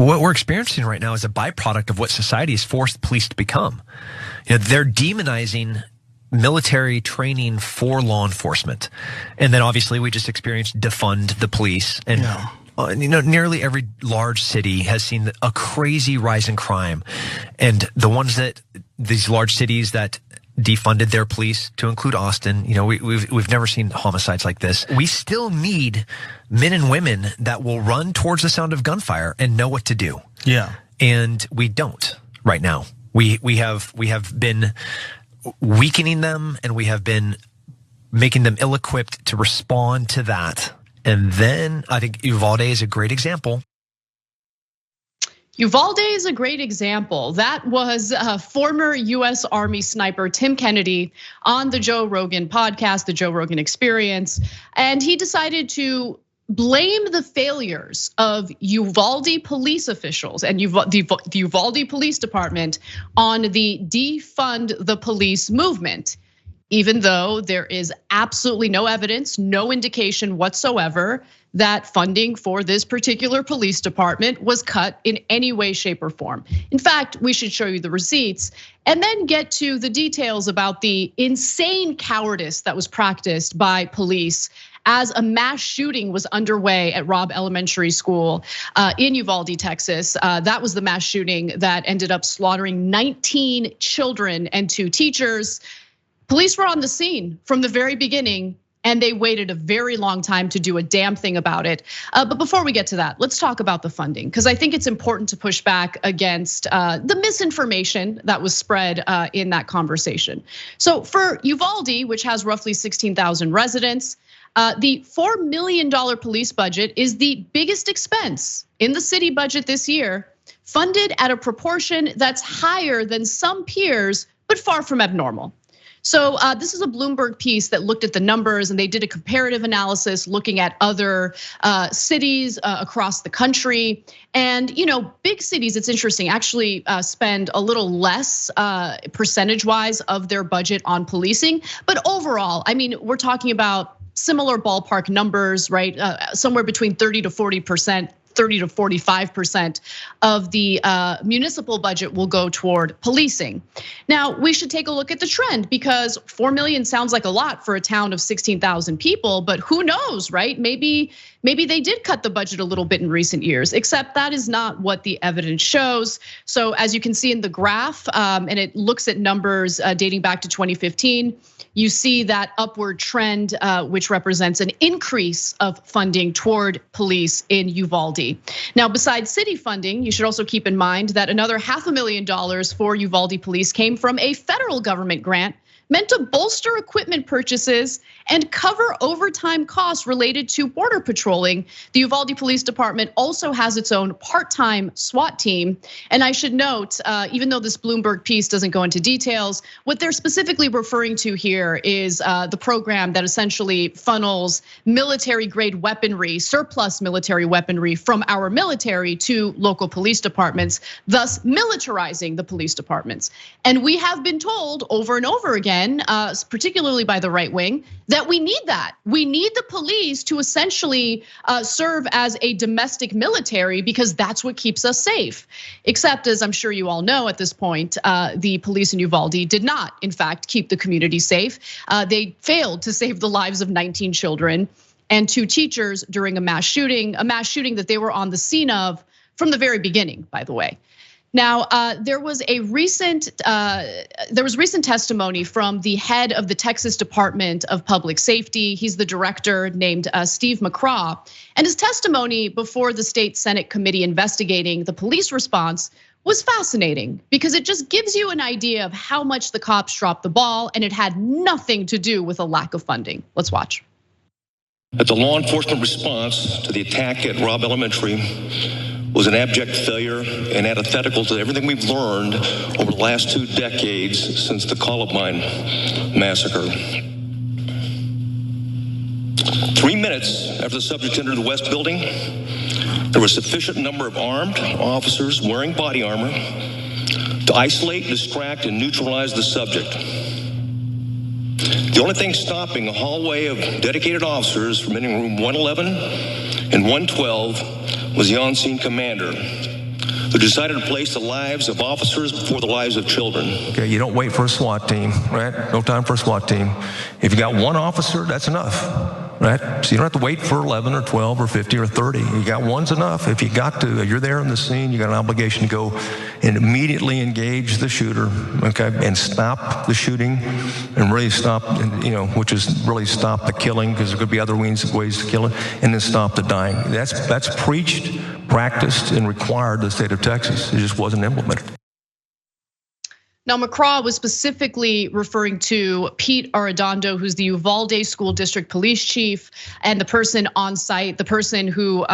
What we're experiencing right now is a byproduct of what society has forced police to become. They're demonizing military training for law enforcement. And then obviously we just experienced defund the police. And nearly every large city has seen a crazy rise in crime. And these large cities that defunded their police, to include Austin, we've never seen homicides like this. We still need men and women that will run towards the sound of gunfire and know what to do. Yeah. And we don't right now. We have been weakening them, and we have been making them ill-equipped to respond to that. And then I think Uvalde is a great example. Uvalde is a great example. That was former US Army sniper Tim Kennedy on the Joe Rogan podcast, the Joe Rogan Experience. And he decided to blame the failures of Uvalde police officials and the Uvalde Police Department on the defund the police movement, even though there is absolutely no evidence, no indication whatsoever that funding for this particular police department was cut in any way, shape, or form. In fact, we should show you the receipts and then get to the details about the insane cowardice that was practiced by police as a mass shooting was underway at Robb Elementary School in Uvalde, Texas. That was the mass shooting that ended up slaughtering 19 children and 2 teachers. Police were on the scene from the very beginning, and they waited a very long time to do a damn thing about it. But before we get to that, let's talk about the funding, because I think it's important to push back against the misinformation that was spread in that conversation. So for Uvalde, which has roughly 16,000 residents, the $4 million police budget is the biggest expense in the city budget this year, funded at a proportion that's higher than some peers, but far from abnormal. So this is a Bloomberg piece that looked at the numbers, and they did a comparative analysis looking at other cities across the country. And big cities, it's interesting, actually spend a little less percentage-wise of their budget on policing. But overall, I mean, we're talking about similar ballpark numbers, right? Somewhere between 30 to 40%. 30 to 45% of the municipal budget will go toward policing. Now, we should take a look at the trend, because 4 million sounds like a lot for a town of 16,000 people, but who knows, right? Maybe they did cut the budget a little bit in recent years, except that is not what the evidence shows. So as you can see in the graph, and it looks at numbers dating back to 2015, you see that upward trend, which represents an increase of funding toward police in Uvalde. Now, besides city funding, you should also keep in mind that another $500,000 for Uvalde police came from a federal government grant meant to bolster equipment purchases and cover overtime costs related to border patrolling. The Uvalde Police Department also has its own part-time SWAT team. And I should note, even though this Bloomberg piece doesn't go into details, what they're specifically referring to here is the program that essentially funnels military-grade weaponry, surplus military weaponry from our military to local police departments, thus militarizing the police departments. And we have been told over and over again, particularly by the right wing, that we need that. We need the police to essentially serve as a domestic military, because that's what keeps us safe. Except, as I'm sure you all know at this point, the police in Uvalde did not, in fact, keep the community safe. They failed to save the lives of 19 children and 2 teachers during a mass shooting that they were on the scene of from the very beginning, by the way. Now, there was recent testimony from the head of the Texas Department of Public Safety. He's the director, named Steve McCraw. And his testimony before the state Senate committee investigating the police response was fascinating, because it just gives you an idea of how much the cops dropped the ball, and it had nothing to do with a lack of funding. Let's watch. That the law enforcement response to the attack at Robb Elementary was an abject failure and antithetical to everything we've learned over the last 2 decades since the Columbine massacre. 3 minutes after the subject entered the West Building, there was a sufficient number of armed officers wearing body armor to isolate, distract, and neutralize the subject. The only thing stopping a hallway of dedicated officers from entering room 111 and 112 was the on-scene commander, who decided to place the lives of officers before the lives of children. Okay, you don't wait for a SWAT team, right? No time for a SWAT team. If you got one officer, that's enough, right? So you don't have to wait for 11 or 12 or 50 or 30. You got one's enough. If you got to, you're there in the scene, you got an obligation to go and immediately engage the shooter, okay, and stop the shooting and really stop, which is really stop the killing, because there could be other ways to kill it, and then stop the dying. That's preached, practiced, and required in the state of Texas. It just wasn't implemented. Now, McCraw was specifically referring to Pete Arredondo, who's the Uvalde School District Police Chief, and the person on site, the person who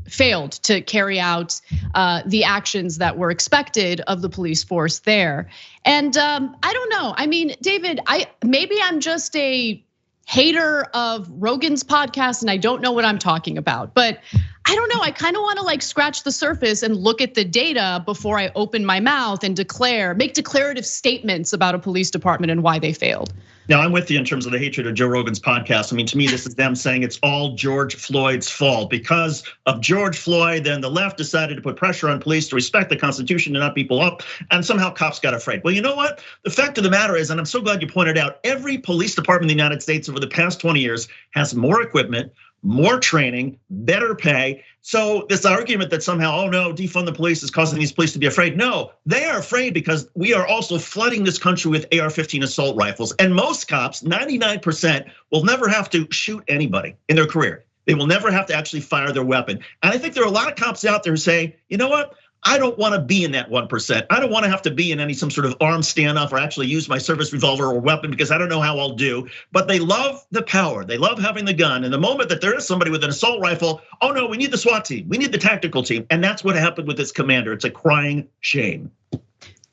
failed to carry out the actions that were expected of the police force there. And I don't know. I mean, David, maybe I'm just a hater of Rogan's podcast and I don't know what I'm talking about, but I don't know. I kind of want to like scratch the surface and look at the data before I open my mouth and make declarative statements about a police department and why they failed. Now, I'm with you in terms of the hatred of Joe Rogan's podcast. I mean, to me, this is them saying it's all George Floyd's fault. Because of George Floyd, then the left decided to put pressure on police to respect the Constitution and not people up, and somehow cops got afraid. Well, you know what? The fact of the matter is, and I'm so glad you pointed out, every police department in the United States over the past 20 years has more equipment, more training, better pay. So this argument that somehow, oh no, defund the police is causing these police to be afraid. No, they are afraid because we are also flooding this country with AR-15 assault rifles. And most cops, 99%, will never have to shoot anybody in their career. They will never have to actually fire their weapon. And I think there are a lot of cops out there who say, you know what? I don't want to be in that 1%. I don't want to have to be in some sort of armed standoff or actually use my service revolver or weapon because I don't know how I'll do. But they love the power. They love having the gun. And the moment that there is somebody with an assault rifle, oh no, we need the SWAT team. We need the tactical team. And that's what happened with this commander. It's a crying shame.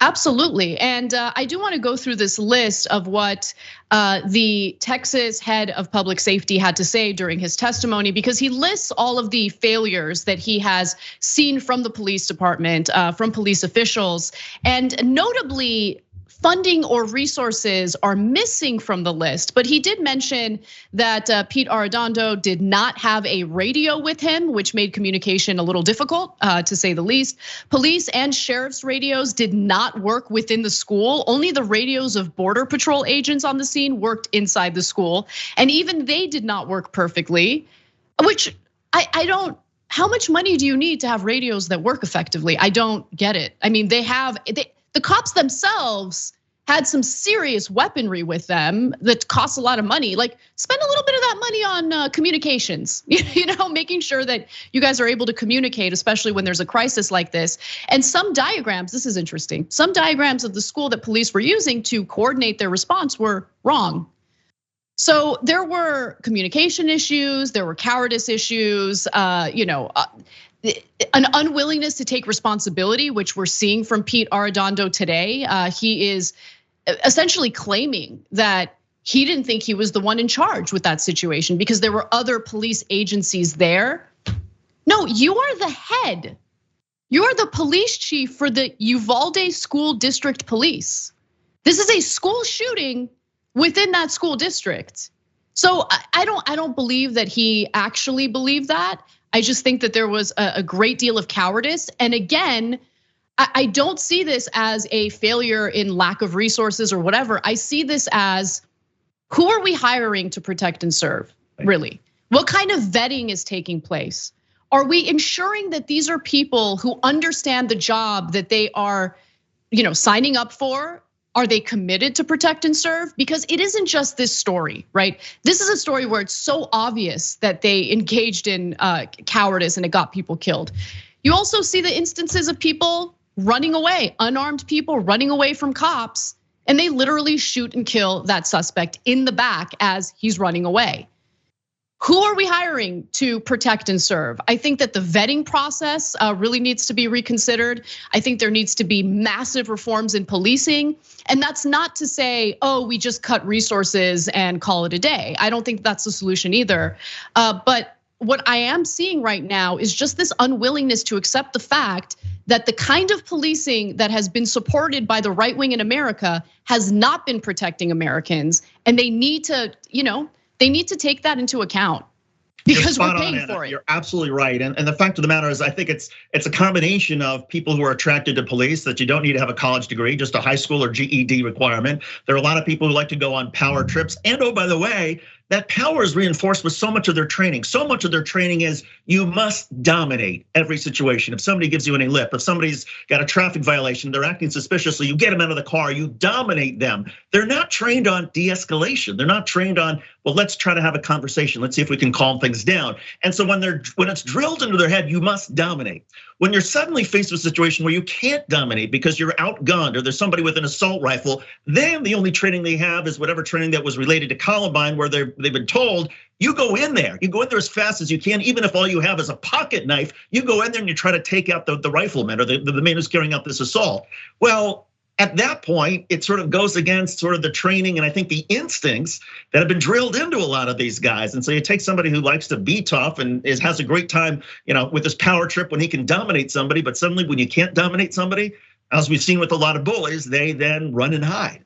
Absolutely. And I do want to go through this list of what the Texas head of public safety had to say during his testimony, because he lists all of the failures that he has seen from the police department, from police officials, and notably funding or resources are missing from the list. But he did mention that Pete Arredondo did not have a radio with him, which made communication a little difficult, to say the least. Police and sheriff's radios did not work within the school. Only the radios of Border Patrol agents on the scene worked inside the school. And even they did not work perfectly, which I don't, how much money do you need to have radios that work effectively? I don't get it. I mean, the cops themselves had some serious weaponry with them that costs a lot of money. Like, spend a little bit of that money on communications, making sure that you guys are able to communicate, especially when there's a crisis like this. And some diagrams, this is interesting, some diagrams of the school that police were using to coordinate their response were wrong. So there were communication issues, there were cowardice issues, an unwillingness to take responsibility, which we're seeing from Pete Arredondo today. He is essentially claiming that he didn't think he was the one in charge with that situation because there were other police agencies there. No, you are the head. You are the police chief for the Uvalde School District Police. This is a school shooting within that school district. So I don't believe that he actually believed that. I just think that there was a great deal of cowardice. And again, I don't see this as a failure in lack of resources or whatever. I see this as, who are we hiring to protect and serve, really? What kind of vetting is taking place? Are we ensuring that these are people who understand the job that they are, signing up for? Are they committed to protect and serve? Because it isn't just this story, right? This is a story where it's so obvious that they engaged in cowardice and it got people killed. You also see the instances of people running away, unarmed people running away from cops, and they literally shoot and kill that suspect in the back as he's running away. Who are we hiring to protect and serve? I think that the vetting process really needs to be reconsidered. I think there needs to be massive reforms in policing. And that's not to say, oh, we just cut resources and call it a day. I don't think that's the solution either. But what I am seeing right now is just this unwillingness to accept the fact that the kind of policing that has been supported by the right wing in America has not been protecting Americans. And they need to, they need to take that into account. Because we're paying for it. You're absolutely right. And the fact of the matter is, I think it's a combination of people who are attracted to police, that you don't need to have a college degree, just a high school or GED requirement. There are a lot of people who like to go on power trips. And oh, by the way, that power is reinforced with so much of their training. So much of their training is you must dominate every situation. If somebody gives you any lip, if somebody's got a traffic violation, they're acting suspiciously, you get them out of the car, you dominate them. They're not trained on de-escalation. They're not trained on, well, let's try to have a conversation. Let's see if we can calm things down. And so when it's drilled into their head, you must dominate. When you're suddenly faced with a situation where you can't dominate because you're outgunned or there's somebody with an assault rifle, then the only training they have is whatever training that was related to Columbine, where they've been told, you go in there as fast as you can, even if all you have is a pocket knife, you go in there and you try to take out the rifleman or the man who's carrying out this assault. Well, at that point, it sort of goes against sort of the training and I think the instincts that have been drilled into a lot of these guys. And so you take somebody who likes to be tough and has a great time, with this power trip when he can dominate somebody, but suddenly when you can't dominate somebody, as we've seen with a lot of bullies, they then run and hide.